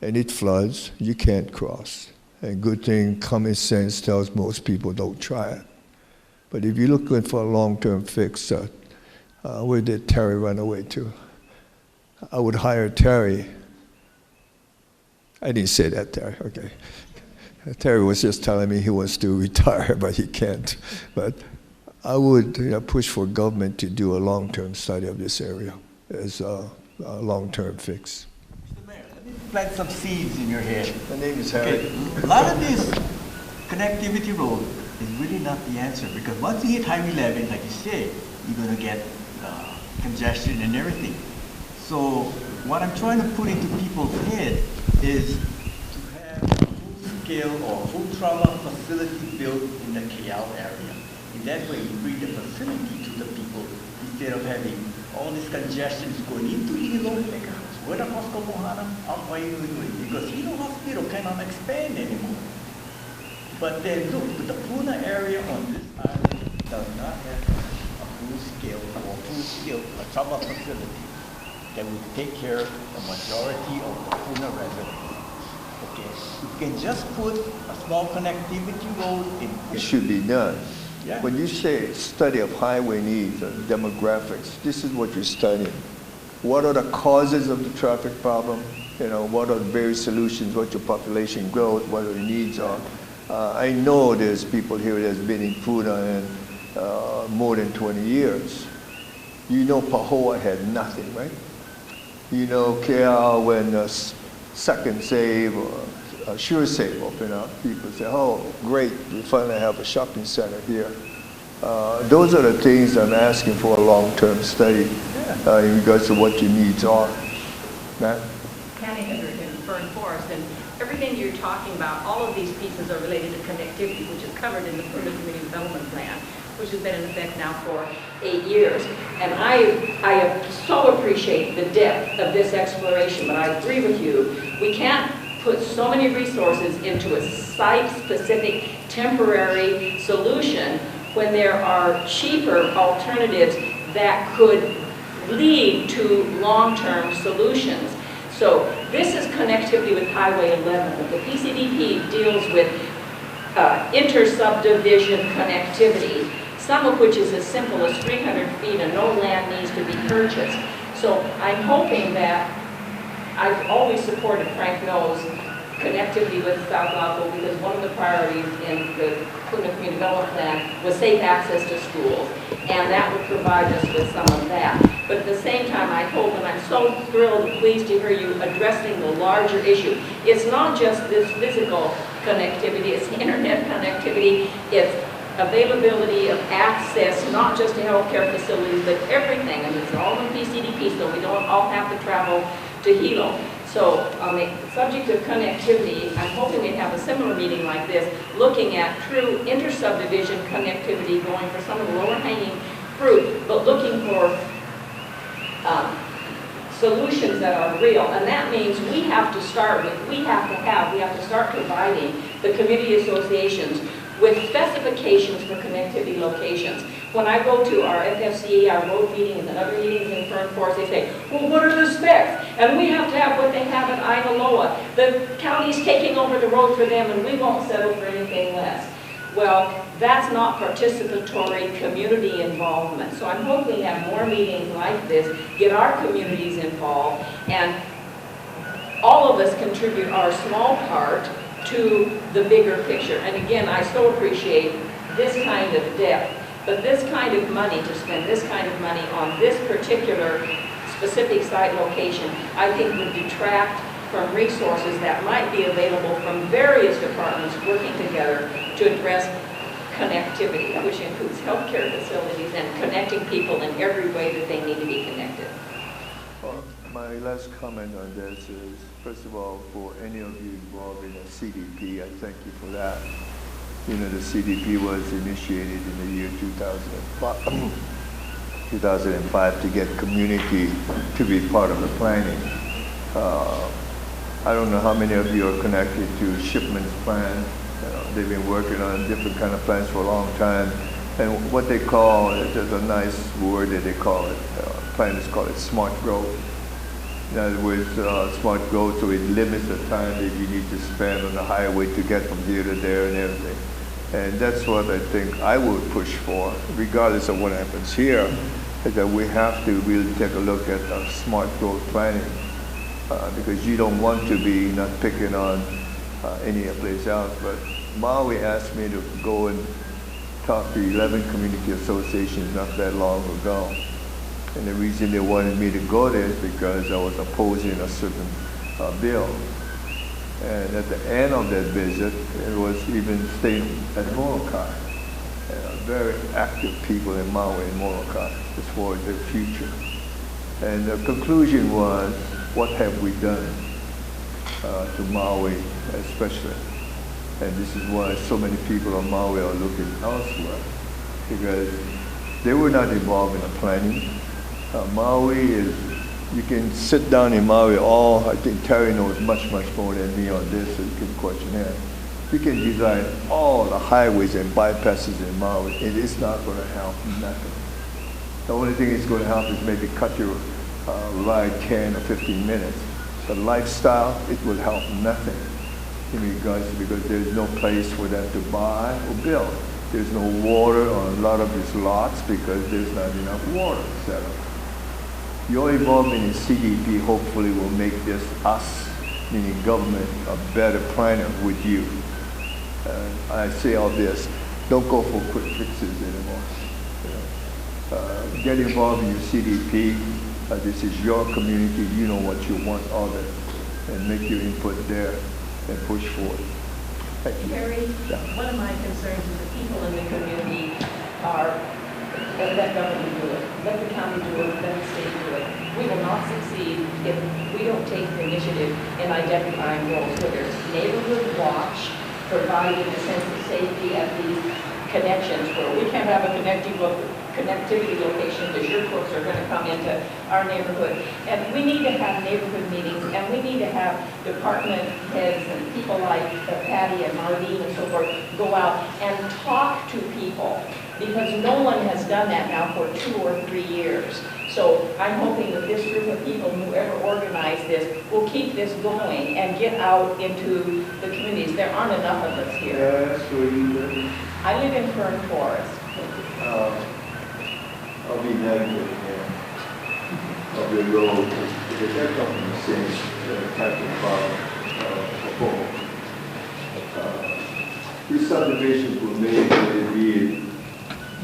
and it floods. You can't cross. And good thing, common sense tells most people don't try it. But if you're looking for a long-term fix, where did Terry run away to? I would hire Terry. I didn't say that, Terry, okay. Terry was just telling me he wants to retire, but he can't. But I would push for government to do a long-term study of this area as a long-term fix. Mr. Mayor, let me plant some seeds in your head. My name is Harry. Okay, a lot of this connectivity road is really not the answer, because once you hit Highway 11, like you say, you're going to get congestion and everything. So what I'm trying to put into people's head is to have a full-scale or full trauma facility built in the KL area. In that way, you bring the facility to the people instead of having all this congestion going into Hilo, where the Costco Mohana, out by Illinois, because Hilo Hospital cannot expand anymore. But then look, the Puna area on this island does not have a full-scale trauma facility that would take care of the majority of the Puna residents. Okay, you can just put a small connectivity road in. It should be done. Yeah. When you say study of highway needs and demographics, this is what you're studying. What are the causes of the traffic problem? What are the various solutions? What your population growth? What the needs are? I know there's people here that's been in Puna more than 20 years. Pahoa had nothing, right? KL when Second Save or Sure Save open up, people say, oh, great, we finally have a shopping center here. Those are the things I'm asking for a long-term study in regards to what your needs are. Matt? County Hendrick in Fern Forest, and everything you're talking about, all of these pieces are related to connectivity, which is covered in the Puna Community Development Plan, which has been in effect now for 8 years. And I so appreciate the depth of this exploration, but I agree with you. We can't put so many resources into a site-specific temporary solution when there are cheaper alternatives that could lead to long-term solutions. So this is connectivity with Highway 11. The PCDP deals with inter-subdivision connectivity, some of which is as simple as 300 feet and no land needs to be purchased. So I'm hoping that I've always supported, Frank knows, connectivity with South Lago because one of the priorities in the Puna Community Development Plan was safe access to schools, and that would provide us with some of that. But at the same time, I hope, and I'm so thrilled and pleased to hear you addressing the larger issue. It's not just this physical connectivity, it's internet connectivity, it's availability of access, not just to healthcare facilities, but everything, and it's all in PCDP, so we don't all have to travel to Hilo. So on the subject of connectivity, I'm hoping we'd have a similar meeting like this, looking at true inter-subdivision connectivity, going for some of the lower hanging fruit, but looking for solutions that are real. And that means we have to start with, we have to start providing the community associations with specifications for connectivity locations. When I go to our FFCA, our road meetings and other meetings in Fern Forest, they say, well, what are the specs? And we have to have what they have at Ainaloa. The county's taking over the road for them and we won't settle for anything less. Well, that's not participatory community involvement. So I'm hoping we have more meetings like this, get our communities involved, and all of us contribute our small part to the bigger picture. And again, I so appreciate this kind of depth, but this kind of money, to spend this kind of money on this particular specific site location, I think would detract from resources that might be available from various departments working together to address connectivity, which includes healthcare facilities and connecting people in every way that they need to be connected. Well, my last comment on this is, first of all, for any of you involved in the CDP, I thank you for that. The CDP was initiated in the year 2005 to get community to be part of the planning. I don't know how many of you are connected to Shipman's plan. They've been working on different kind of plans for a long time. And what they call, there's a nice word that they call it, plan is called smart growth. In other words, smart growth, so it limits the time that you need to spend on the highway to get from here to there and everything. And that's what I think I would push for, regardless of what happens here, is that we have to really take a look at smart growth planning, because you don't want to be not picking on any place else, but Maui asked me to go and talk to 11 community associations not that long ago. And the reason they wanted me to go there is because I was opposing a certain bill. And at the end of that visit, it was even staying at Molokai. Very active people in Maui and Molokai as far as their future. And the conclusion was, what have we done to Maui especially? And this is why so many people on Maui are looking elsewhere, because they were not involved in the planning. Maui is, you can sit down in Maui I think Terry knows much, much more than me on this, so you can question him. You can design all the highways and bypasses in Maui. It is not going to help nothing. The only thing it's going to help is maybe cut your ride 10 or 15 minutes. The lifestyle, it will help nothing in regards to, because there's no place for them to buy or build. There's no water on a lot of these lots because there's not enough water set up. Your involvement in CDP hopefully will make this, us, meaning government, a better planner with you. I say all this, don't go for quick fixes anymore. Get involved in your CDP. This is your community. You know what you want of it, and make your input there and push forward. Thank you. Terry, one of my concerns is the people in the community are, let government do it, let the county do it, let the state do it. We will not succeed if we don't take the initiative in identifying roles, whether it's neighborhood watch, providing a sense of safety at these connections where we can't have a connectivity location because your folks are going to come into our neighborhood. And we need to have neighborhood meetings, and we need to have department heads and people like Patty and Marlene and so forth go out and talk to people, because no one has done that now for 2 or 3 years. So I'm hoping that this group of people, whoever organized this, will keep this going and get out into the communities. There aren't enough of us here. That's where you live. I live in Fern Forest. I'll be negative here of your road, because that comes from the same type of problem. These subdivisions were made to be,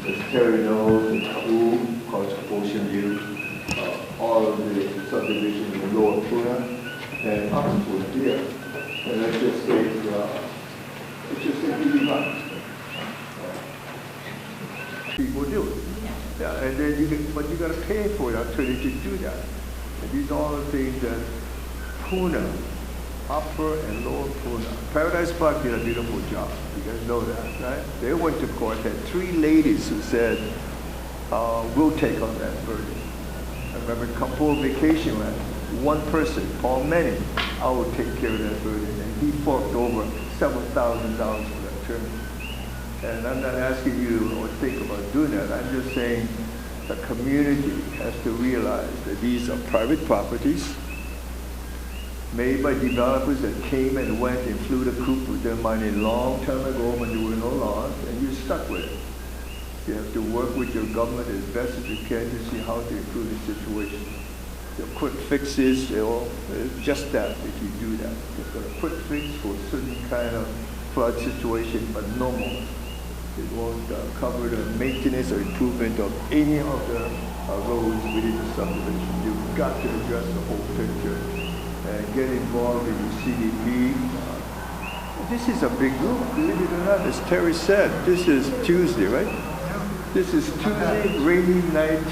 as Terry knows, in Ka'u, called Ocean View, all of the subdivisions in Lower Puna, and Oxford here. And that's just a really much. People do it. Yeah, and then but you got to pay for it until you can do that. And these are all the things that Puna, Upper and Lower Puna. Paradise Park did a beautiful job. You guys know that, right? They went to court, had 3 ladies who said, we'll take on that burden. I remember a couple of vacation rentals. One person, Paul Manning, I will take care of that burden. And he forked over several $1,000s for that attorney. And I'm not asking you to think about doing that. I'm just saying the community has to realize that these are private properties made by developers that came and went and flew the coop with their money a long time ago when there were no laws, and you're stuck with it. You have to work with your government as best as you can to see how to improve the situation. The quick fixes, just that if you do that. You've got a quick fix for a certain kind of flood situation, but no more. It won't cover the maintenance or improvement of any of the roads within the subdivision. You've got to address the whole picture and get involved in the CDP. This is a big group, believe it or not. As Terry said, this is Tuesday, right? This is Tuesday, rainy night,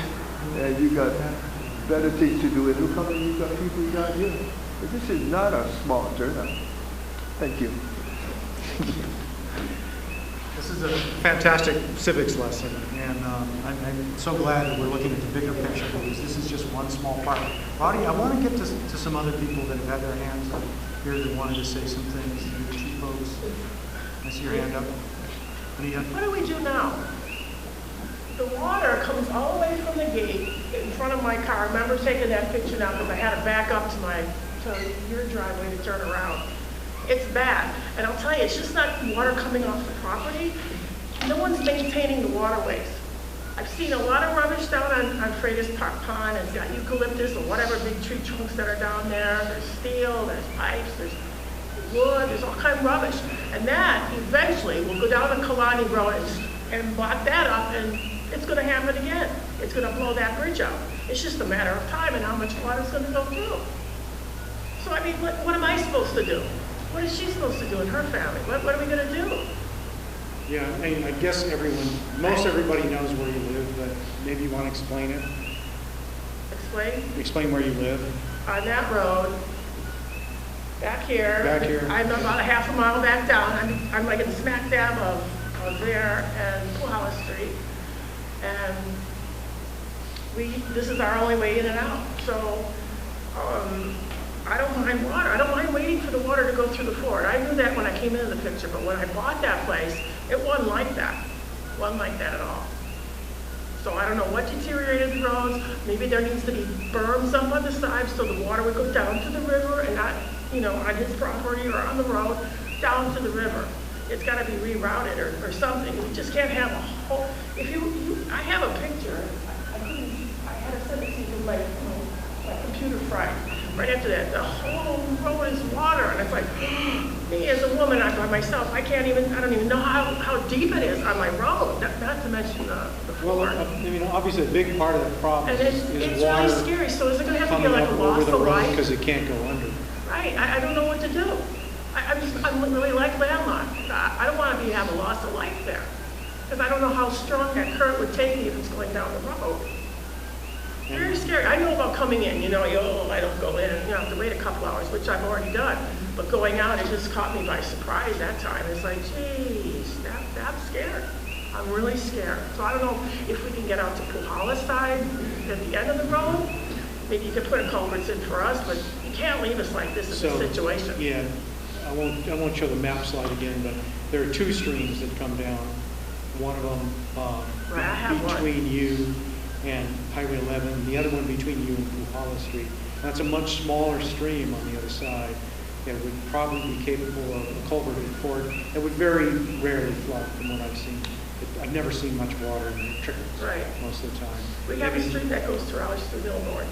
and you got better things to do. And look how many you got people you got here. But this is not a small turnout. Thank you. This is a fantastic civics lesson, and I'm so glad that we're looking at the bigger picture, because this is just one small part. Roddy, I want to get to some other people that have had their hands up here that wanted to say some things. The chief folks, I see your hand up. Anita? What do we do now? The water comes all the way from the gate in front of my car. I remember taking that picture now because I had to back up to your driveway to turn around. It's bad. And I'll tell you, it's just not water coming off the property. No one's maintaining the waterways. I've seen a lot of rubbish down on Freitas Pond. It's got eucalyptus or whatever big tree trunks that are down there. There's steel, there's pipes, there's wood, there's all kind of rubbish. And that eventually will go down the Kalani Road and block that up, and it's going to happen again. It's going to blow that bridge out. It's just a matter of time and how much water is going to go through. So I mean, what am I supposed to do? What is she supposed to do in her family? What are we going to do? Yeah, I mean, I guess most everybody knows where you live, but maybe you want to explain it? Explain? Explain where you live. On that road, back here. Back here. I'm about a half a mile back down. I'm like in smack dab of there and Puna Street. And this is our only way in and out. So I don't mind water. I don't mind waiting for the water to go through the ford. I knew that when I came into the picture, but when I bought that place, it wasn't like that. It wasn't like that at all. So I don't know what deteriorated the roads. Maybe there needs to be berms up on the sides so the water would go down to the river and not, on his property or on the road, down to the river. It's got to be rerouted or something. We just can't have a whole, I have a picture. I had to send it to you, my computer fried. Right after that, the whole road is water, and it's like, me as a woman, I'm by myself, I don't even know how deep it is on my road, not to mention the Well, floor. I mean, obviously a big part of the problem And is it's water really scary, so is it gonna have to be coming like up a over loss the of road life? because it can't go under. Right, I don't know what to do. I'm really like landlocked. I don't want to have a loss of life there, because I don't know how strong that current would take me if it's going down the road. Very scary. I know about coming in, I don't go in, and you have to wait a couple hours, which I've already done. But going out, it just caught me by surprise that time. It's like, geez, I'm scared. I'm really scared. So I don't know if we can get out to Puhala side at the end of the road. Maybe you could put a culverts in for us, but you can't leave us like this in this situation. Yeah, I won't show the map slide again, but there are two streams that come down. One of them Right, I have one. between you and Highway 11, the other one between you and Puhala Street. That's a much smaller stream on the other side that would probably be capable of a culverted ford that would very rarely flood from what I've seen. I've never seen much water in it trickles Right. most of the time. We have a street that goes through Millboard,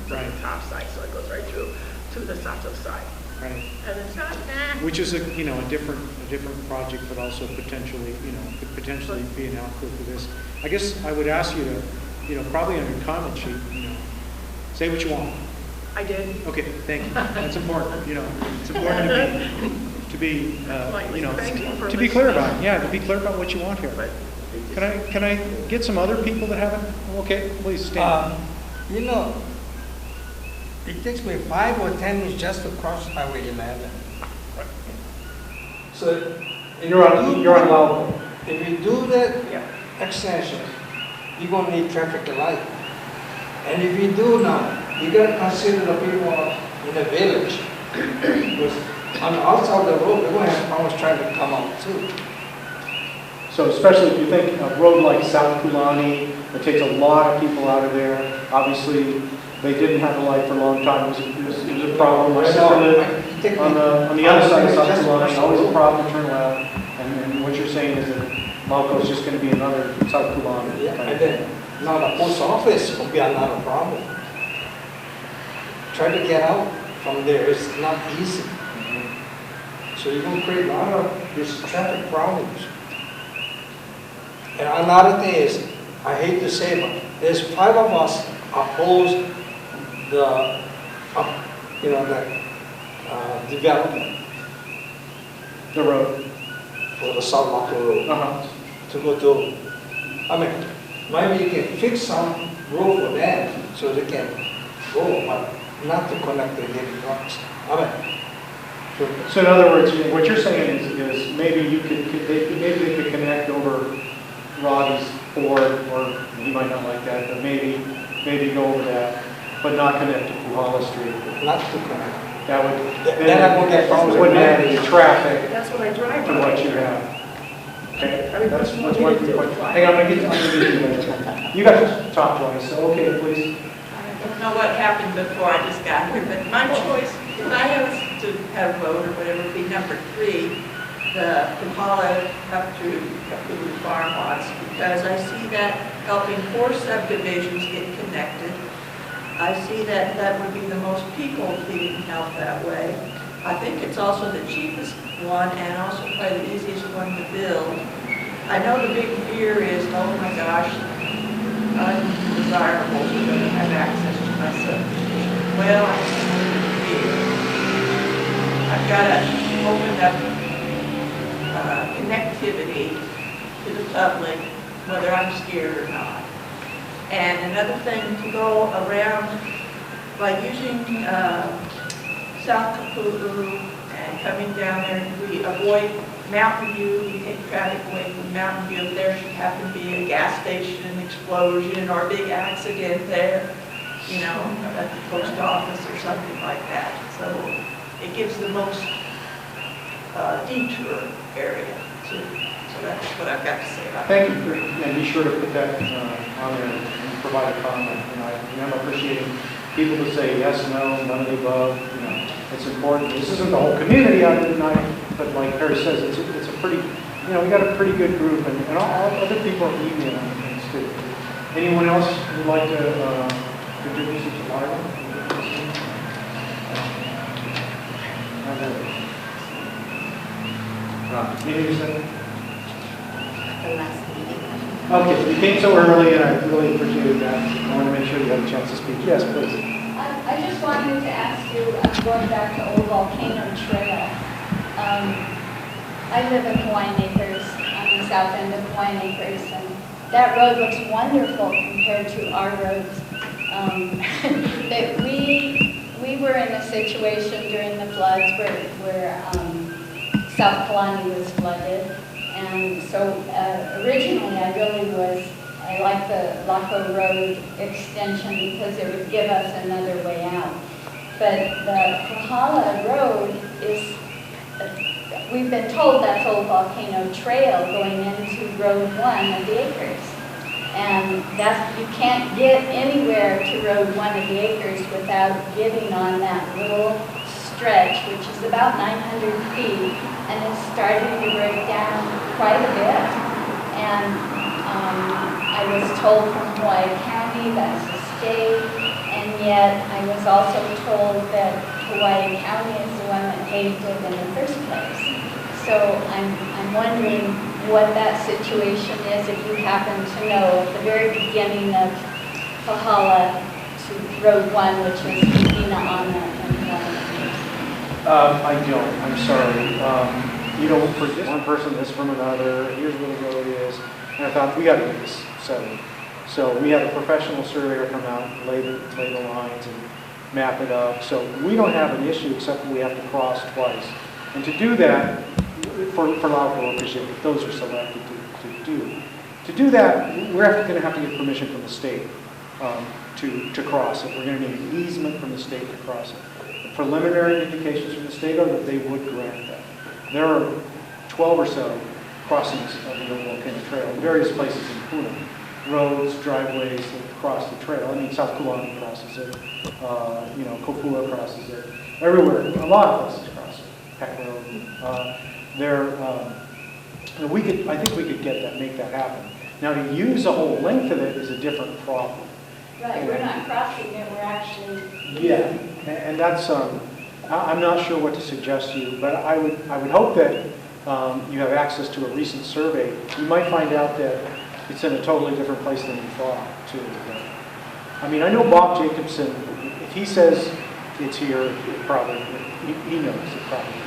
from Right. the top side, so it goes right through to the Sato side. Right. And it's not, Which is a different project, but also potentially, could potentially be an output for this. I guess I would ask you to, probably on your comment sheet, say what you want. I did. Okay, thank you. That's important. It's important to be, Thank you for to be clear listening. about it. Yeah, to be clear about what you want here. But Can I get some other people that haven't? Okay, please stand. It takes me 5 or 10 minutes just to cross Highway 11. So You're on Lowell. if you do that yeah, extension, you're gonna need traffic light. And if you do now, you gotta consider the people in the village. Because on the outside of the road, they're gonna have problems trying to come out too. So especially if you think a road like South Kulani, it takes a lot of people out of there. Obviously, they didn't have a light for a long time. It was a problem. My sister lived on the other side of South Kulani, always a problem to turn left. And what you're saying is that Malco is just going to be another South Kulani. Yeah, and then now the post office will be another problem. Try to get out from there is not easy. So you're gonna create a lot of these traffic problems. And another thing is, I hate to say, but there's 5 of us oppose the, development The road. for the South Market Road. Uh-huh. To go to, maybe you can fix some road for them so they can go, but not to connect the heavy trucks. So in other words, what you're saying is maybe they could connect over Robbie's Ford, or he might not like that, but maybe go over that, but not connect to Puhala Street. Not to connect. That would, Then I won't get problems. wouldn't add any traffic that's what I drive to on. what you have. Okay, I mean, that's what one do you point. do? Hang on, I'm gonna get you later. You got to talk twice, so okay, please. I don't know what happened before I just got here, but my choice, what I have to have a vote or whatever, would be number 3, the Impala up to Kapulu Farm lots, because I see that helping 4 subdivisions get connected. I see that that would be the most people being helped that way. I think it's also the cheapest one and also probably the easiest one to build. I know the big fear is, oh my gosh, undesirable to have access to my subdivision. Well, I have the fear. I've got to open up connectivity to the public, whether I'm scared or not. And another thing, to go around by using South Kapulu and coming down there, we avoid Mountain View, we take traffic away from Mountain View. If there should happen to be a gas station explosion or a big accident there, you know, at the post office or something like that. So it gives the most detour area too. So that's what I've got to say about that. Thank you, and be sure to put that on there and provide a comment. You know, I'm appreciating people to say yes, no, none of the above. You know, it's important. This isn't the whole community out here tonight, but like Perry says, it's a pretty, you know, we got a pretty good group, and all other people are evening on things too. Anyone else would like to contribute to the water? Okay, you came so early, and I really appreciated that. I want to make sure you had a chance to speak. Yes, please. I just wanted to ask you, going back to Old Volcano Trail. I live in Hawaiian Acres, on the south end of Hawaiian Acres, and that road looks wonderful compared to our roads. That we were in a situation during the floods where South Kalani was flooded. And so originally I liked the Laco Road extension because it would give us another way out. But the Kahala Road is, we've been told that's Old Volcano Trail going into Road 1 of the Acres. And you can't get anywhere to Road 1 of the Acres without getting on that little stretch, which is about 900 feet, and it's starting to break down quite a bit. And I was told from Hawaii County that's a state, and yet I was also told that Hawaii County is the one that paved it in the first place. So I'm wondering what that situation is, if you happen to know, at the very beginning of Kahala to Road 1, which is Puna on that. I don't. I'm sorry. You know, for this one person, this from another, here's where the road is. And I thought, we got to get this settled. So we had a professional surveyor come out and lay the lines and map it up. So we don't have an issue except we have to cross twice. And to do that, for Lauco workers, if those are selected to do that, we're going to have to get permission from the state to cross it. We're going to need an easement from the state to cross it. The preliminary indications from the state are that they would grant that. There are 12 or so crossings of the Old Volcano Trail in various places in Puna. Roads, driveways that cross the trail. I mean, South Kulani crosses it. You know, Kopua crosses it. Everywhere, a lot of places cross it. Peck Road. I think we could make that happen. Now, to use the whole length of it is a different problem. Right, we're not crossing it, we're actually... Yeah, and that's, I'm not sure what to suggest to you, but I would hope that you have access to a recent survey. You might find out that it's in a totally different place than you thought, too. I mean, I know Bob Jacobson, if he says it's here, it probably, he knows it probably is.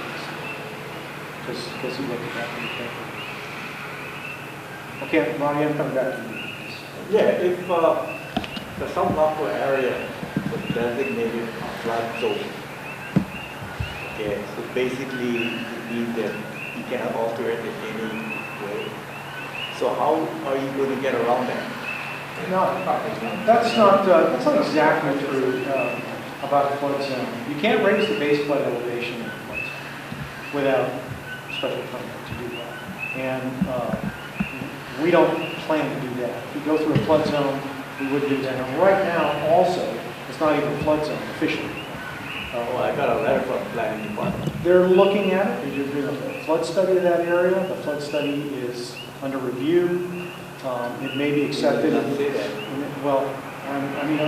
Because he looked at that pretty carefully. Okay, Ronnie, I'm coming back to you. Yeah, if the South Laco area was designated a flood zone, okay, so basically it means that you cannot alter it in any way. So how are you going to get around that? No, that's not exactly true about the flood zone. You can't raise the base flood elevation in the flood zone without special permit to do that. And we don't plan to do that. If we go through a flood zone, we would do that. And right now, also, it's not even a flood zone officially. Oh, I got a letter from planning department. They're looking at it, they're doing a flood study of that area. The flood study is under review. It may be accepted. Did not say that. Well, I mean,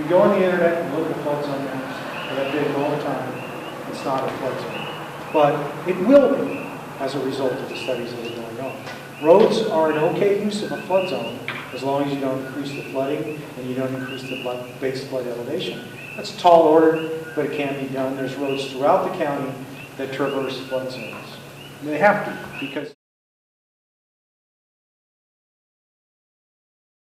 you go on the internet and look at the flood zone maps. I update it all the time. It's not a flood zone. But it will be as a result of the studies that are going on. Roads are an okay use of a flood zone as long as you don't increase the flooding and you don't increase the base flood elevation. That's a tall order, but it can be done. There's roads throughout the county that traverse flood zones. They have to, because